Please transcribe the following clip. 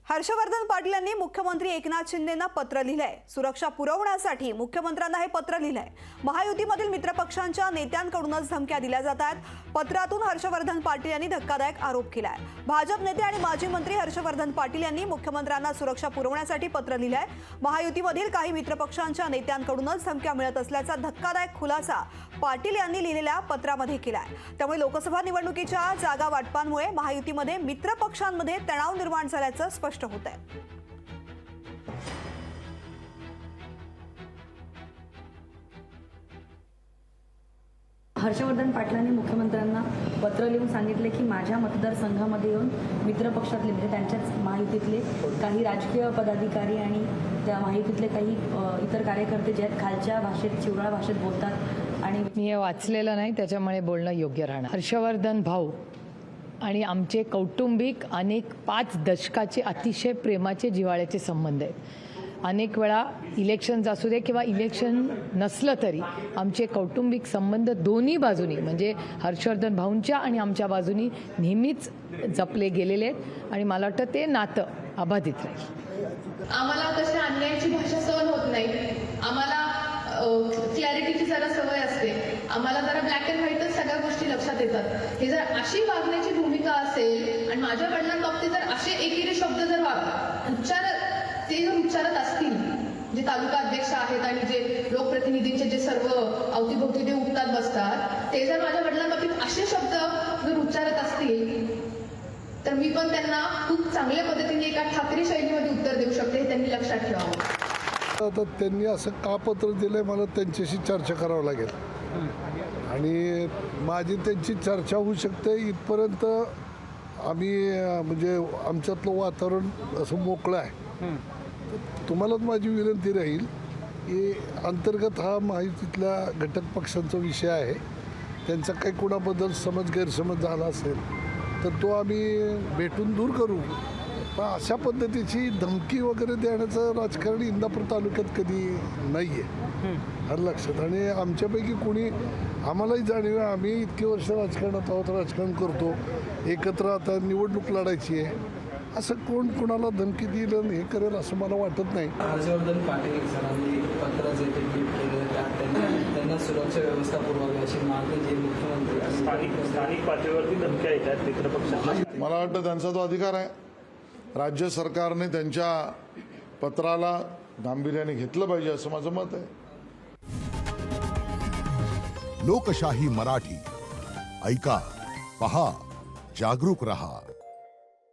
हर्षवर्धन पाटील यांनी मुख्यमंत्री एकनाथ शिंदेंना पत्र लिहिलंय। सुरक्षा पुरवण्यासाठी मुख्यमंत्र्यांना हे पत्र लिहिलंय। महायुतीमधील मित्रपक्षांच्या नेत्यांकडूनच धमक्या दिल्या जात आहेत। पत्रातून हर्षवर्धन पाटील यांनी धक्कादायक आरोप केलाय। भाजप नेते आणि माजी मंत्री हर्षवर्धन पाटील यांनी मुख्यमंत्र्यांना सुरक्षा पुरवण्यासाठी पत्र लिहिलंय। महायुतीमधील काही मित्रपक्षांच्या नेत्यांकडूनच धमक्या मिळत असल्याचा धक्कादायक खुलासा पाटील यांनी लिहिलेल्या पत्रामध्ये केलाय। त्यामुळे लोकसभा निवडणुकीच्या जागा वाटपांमुळे महायुतीमध्ये मित्रपक्षांमध्ये तणाव निर्माण झाल्याचं स्पष्ट होत आहे। हर्षवर्धन पाटलांनी मुख्यमंत्र्यांना पत्र लिहून सांगितले की माझ्या मतदारसंघामध्ये येऊन मित्रपक्षातले म्हणजे त्यांच्याच महायुतीतले काही राजकीय पदाधिकारी आणि त्या महायुतीतले काही इतर कार्यकर्ते जे आहेत खालच्या भाषेत चिवळा भाषेत बोलतात आणि मी हे वाचलेलं नाही त्याच्यामुळे बोलणं योग्य राहणार। हर्षवर्धन भाऊ आणि आमचे कौटुंबिक अनेक 5 दशकाचे अतिशय प्रेमाचे जिव्हाळ्याचे संबंध आहेत। अनेक वेळा इलेक्शन्स असू दे किंवा इलेक्शन नसलं तरी आमचे कौटुंबिक संबंध दोन्ही बाजूनी म्हणजे हर्षवर्धन भाऊंच्या आणि आमच्या बाजूनी नेहमीच जपले गेलेले आहेत आणि मला वाटतं ते नातं अबाधित राहील। आम्हाला तशी अन्यायाची भाषा सहन होत नाही। आम्हाला क्लॅरिटीची जरा सवय असते। आम्हाला जरा ब्लॅक अँड व्हाईटच सगळ्या गोष्टी लक्षात येतात। हे जर अशी वागण्याची भूमिका असेल आणि माझ्या वडिलांबाबतीत जर असे एकेरी शब्द जर ते जर उच्चारत असतील, जे तालुका अध्यक्ष आहेत आणि जे लोकप्रतिनिधींचे जे सर्व अवतीभोवती ते उठतात बसतात, ते जर माझ्या वडिलांबाबतीत असे शब्द जर उच्चारत असतील तर मी पण त्यांना खूप चांगल्या पद्धतीने एका ठाकरे शैलीमध्ये उत्तर देऊ शकते, हे त्यांनी लक्षात ठेवावं। आता त्यांनी असं का पत्र दिलंय मला त्यांच्याशी चर्चा करावं लागेल आणि माझी त्यांची चर्चा होऊ शकते इथपर्यंत आम्ही म्हणजे आमच्यातलं वातावरण असं मोकळं आहे। तुम्हालाच माझी विनंती राहील की अंतर्गत हा महायुतीतल्या घटक पक्षांचा विषय आहे। त्यांचा काही कोणाबद्दल गैरसमज झाला असेल तर तो आम्ही भेटून दूर करू। पण अशा पद्धतीची धमकी वगैरे देण्याचं राजकारण इंदापूर तालुक्यात कधी नाही आहे, हर लक्षात। आणि आमच्यापैकी कोणी आम्हालाही जाणीव आहे, आम्ही इतके वर्ष राजकारणात आहोत, राजकारण करतो, एकत्र आता निवडणूक लढायची आहे। असं कोण कोणाला धमकी दिलं हे करेल असं मला वाटत नाही। हर्षवर्धन पाटील सरांनी पत्र जे केलं त्यांना सुरक्षा व्यवस्था पुरवावी अशी मागणी जी मुख्यमंत्री स्थानिक पातळीवरती धमक्या येतात मित्रपक्षांना। मला वाटतं त्यांचा तो अधिकार आहे। राज्य सरकारने त्यांच्या पत्राला गांभीर्याने घेतलं पाहिजे असं माझं मत आहे। लोकशाही मराठी ऐका, पहा, जागरूक रहा।